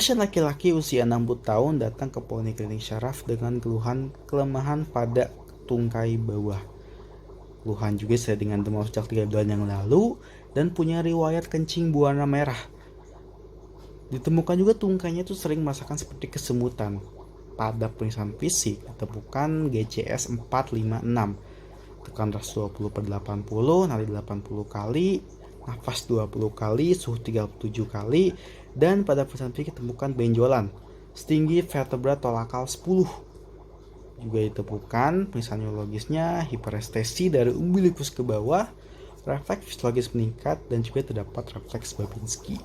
Pasien laki-laki usia 60 tahun datang ke Poliklinik Syaraf dengan keluhan kelemahan pada tungkai bawah. Keluhan juga saya dengan demam sejak 3 bulan yang lalu dan punya riwayat kencing berwarna merah. Ditemukan juga tungkainya itu sering merasakan seperti kesemutan. Pada pemeriksaan fisik ditemukan GCS 456, tekan ras 20/80, nadi 80 kali, nafas 20 kali, suhu 37 kali, dan pada pemeriksaan fisik ditemukan benjolan setinggi vertebra tolakal 10. Juga ditemukan pemeriksaan neurologisnya hiperestesi dari umbilikus ke bawah, refleks fisiologis meningkat, dan juga terdapat refleks Babinski.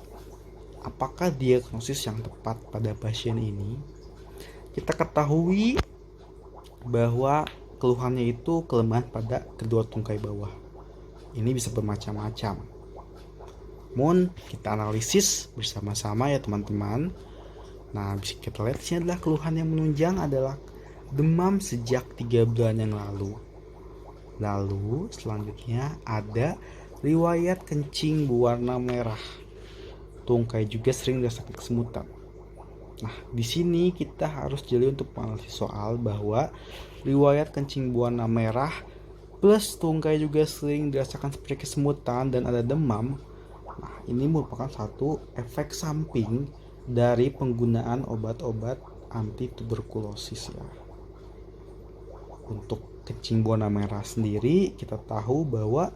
Apakah diagnosis yang tepat pada pasien ini? Kita ketahui bahwa keluhannya itu kelemahan pada kedua tungkai bawah. Ini bisa bermacam-macam. Namun kita analisis bersama-sama ya teman-teman. Nah, bisa kita lihat sini adalah keluhan yang menunjang adalah demam sejak 3 bulan yang lalu. Lalu selanjutnya ada riwayat kencing berwarna merah. Tungkai juga sering dirasakan kesemutan. Nah, di sini kita harus jeli untuk menganalisis soal bahwa riwayat kencing berwarna merah plus tungkai juga sering dirasakan seperti kesemutan dan ada demam. Nah, ini merupakan satu efek samping dari penggunaan obat-obat anti tuberkulosis ya. Untuk kencing berwarna merah sendiri kita tahu bahwa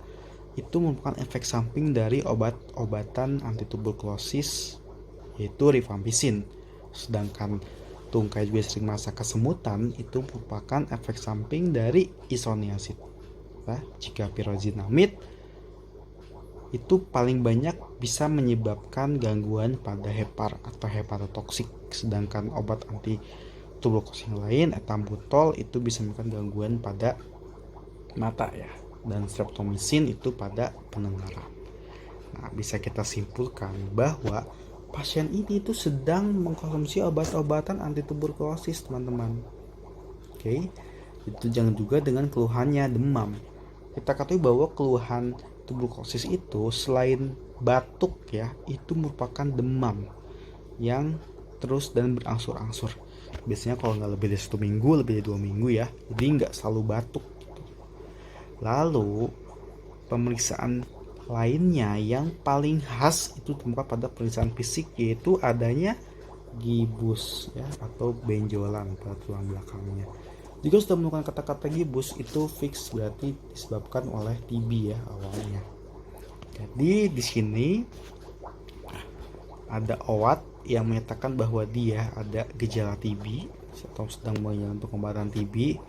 itu merupakan efek samping dari obat-obatan anti tuberkulosis yaitu rifampicin. Sedangkan tungkai juga sering masa kesemutan itu merupakan efek samping dari isoniazid. Nah, jika pyrozinamid itu paling banyak bisa menyebabkan gangguan pada hepar atau hepatotoksik, sedangkan obat anti tuberkulosis yang lain, etambutol itu bisa menyebabkan gangguan pada mata ya, dan streptomycin itu pada pendengaran. Nah, bisa kita simpulkan bahwa pasien ini itu sedang mengkonsumsi obat-obatan anti tuberkulosis, teman-teman. Oke, itu jangan juga dengan keluhannya demam. Kita ketahui bahwa keluhan tuberkulosis itu selain batuk ya, itu merupakan demam yang terus dan berangsur-angsur. Biasanya kalau nggak lebih dari 1 minggu, lebih dari 2 minggu ya, jadi nggak selalu batuk. Lalu pemeriksaan lainnya yang paling khas itu ditemukan pada pemeriksaan fisik yaitu adanya gibus ya, atau benjolan pada tulang belakangnya. Jika sudah menemukan kata-kata gibus itu fix berarti disebabkan oleh TB ya awalnya. Jadi di sini ada obat yang menyatakan bahwa dia ada gejala TB atau sedang menjalani pengobatan TB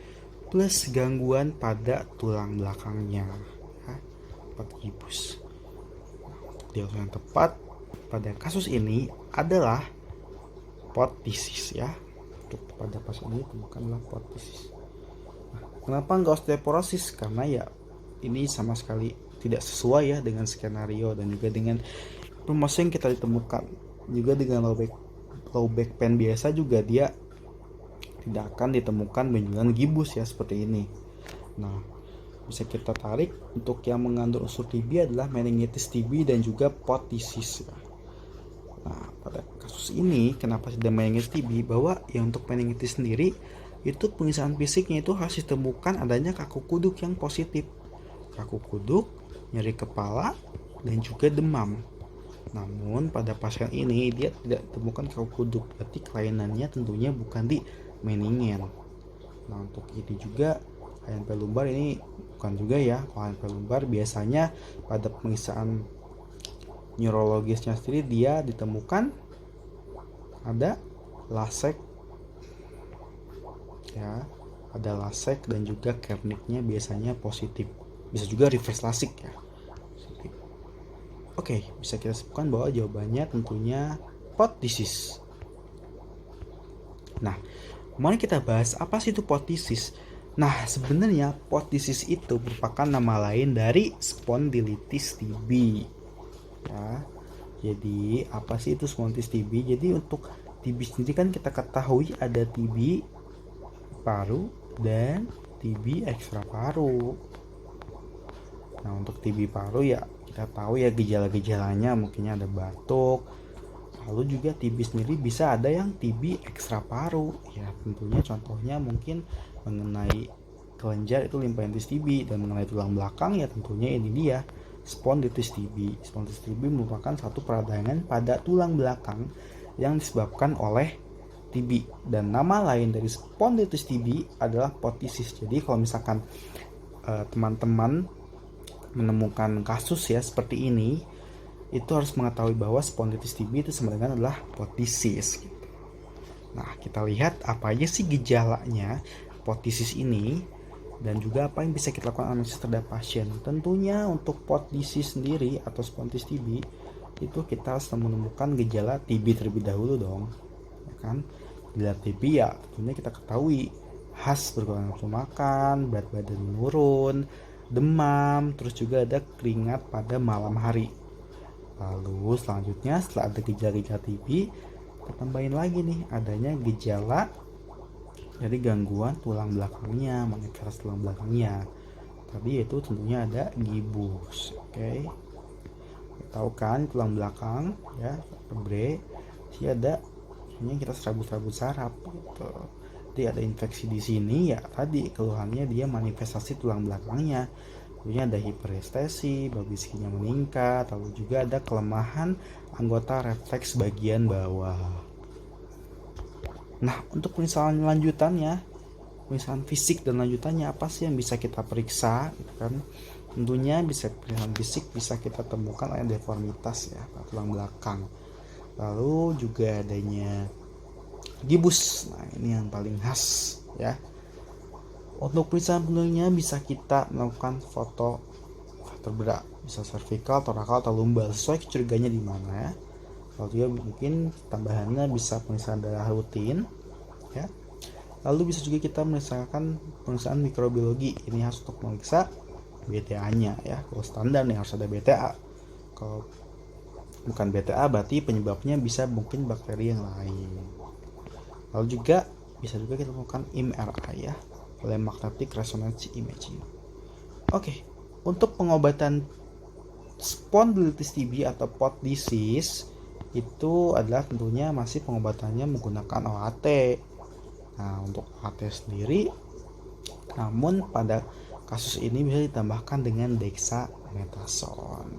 plus gangguan pada tulang belakangnya. Gibus. Diagnosis yang tepat pada kasus ini adalah pot disease ya. Untuk pada pasien ini bukanlah pot disease. Nah, kenapa enggak osteoporosis? Karena ya ini sama sekali tidak sesuai ya dengan skenario dan juga dengan informasi yang kita ditemukan. Juga dengan low back pain biasa juga dia tidak akan ditemukan benjolan gibus ya seperti ini. Nah, bisa kita tarik untuk yang mengandung unsur TB adalah meningitis TB dan juga pot disease. Nah, pada kasus ini kenapa tidak meningitis TB? Bahwa ya untuk meningitis sendiri itu pemeriksaan fisiknya itu harus ditemukan adanya kaku kuduk yang positif. Kaku kuduk, nyeri kepala, dan juga demam. Namun pada pasien ini dia tidak ditemukan kaku kuduk, berarti kelainannya tentunya bukan di meningen. Nah, untuk ini juga HNP lumbar ini bukan juga ya. Kalau HNP lumbar biasanya pada pemeriksaan neurologisnya sendiri dia ditemukan ada lasek ya, ada lasek dan juga kerniknya biasanya positif. Bisa juga reverse lasik ya. Oke, bisa kita sebutkan bahwa jawabannya tentunya pot disease. Nah, mari kita bahas apa sih itu pot disease. Nah, sebenarnya pot disease itu merupakan nama lain dari spondylitis TB. Ya, jadi apa sih itu spondylitis TB? Jadi untuk TB sendiri kan kita ketahui ada TB paru dan TB ekstra paru. Nah, untuk TB paru ya kita tahu ya gejala-gejalanya mungkin ada batuk, Lalu juga TB sendiri bisa ada yang TB ekstra paru. Ya tentunya contohnya mungkin mengenai kelenjar itu limfadenitis TB, dan mengenai tulang belakang ya tentunya ini dia spondylitis TB. Spondylitis TB merupakan satu peradangan pada tulang belakang yang disebabkan oleh TB, dan nama lain dari spondylitis TB adalah potisis. Jadi kalau misalkan teman-teman menemukan kasus ya seperti ini, itu harus mengetahui bahwa spondylitis TB itu sebenarnya adalah potisis. Nah, kita lihat apa aja sih gejalanya potisis ini, dan juga apa yang bisa kita lakukan analisis terhadap pasien. Tentunya untuk potisis sendiri atau spondylitis TB itu kita harus menemukan gejala TB terlebih dahulu dong, ya kan? Gejala TB ya tentunya kita ketahui khas berkurang nafsu makan, berat badan menurun, demam, terus juga ada keringat pada malam hari. Lalu selanjutnya setelah ada gejala-gejala TB, kita tambahin lagi nih adanya gejala dari gangguan tulang belakangnya, manifestasi tulang belakangnya. Tadi itu tentunya ada gibus. Oke. Tahu kan tulang belakang ya, vertebrae, sih ada sebenarnya kita serabut-serabut saraf gitu. Jadi ada infeksi di sini ya, tadi keluhannya dia manifestasi tulang belakangnya. Tentunya ada hiperestesi, babiskinya meningkat, lalu juga ada kelemahan anggota refleks bagian bawah. Nah, untuk pemisahan lanjutannya, pemisahan fisik dan lanjutannya apa sih yang bisa kita periksa gitu kan? Tentunya bisa pemeriksaan fisik bisa kita temukan ada deformitas ya tulang belakang. Lalu juga adanya gibus. Nah, ini yang paling khas ya. Untuk pemeriksaan penuhnya bisa kita melakukan foto vertebra, bisa cervical, thoracal, atau lumbal sesuai kecuriganya di mana. Lalu juga mungkin tambahannya bisa pemeriksaan darah rutin ya. Lalu bisa juga kita memeriksakan pemeriksaan mikrobiologi. Ini harus untuk memeriksa BTA-nya ya. Kalau standar nih harus ada BTA. Kalau bukan BTA berarti penyebabnya bisa mungkin bakteri yang lain. Lalu juga bisa juga kita melakukan MRI ya, oleh magnetic resonance imaging. Oke, untuk pengobatan spondylitis TB atau pot disease itu adalah tentunya masih pengobatannya menggunakan OAT. Nah, untuk OAT sendiri, namun pada kasus ini bisa ditambahkan dengan dexamethasone.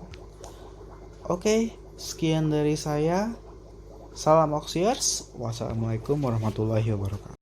Oke, sekian dari saya. Salam Oxiers. Wassalamualaikum warahmatullahi wabarakatuh.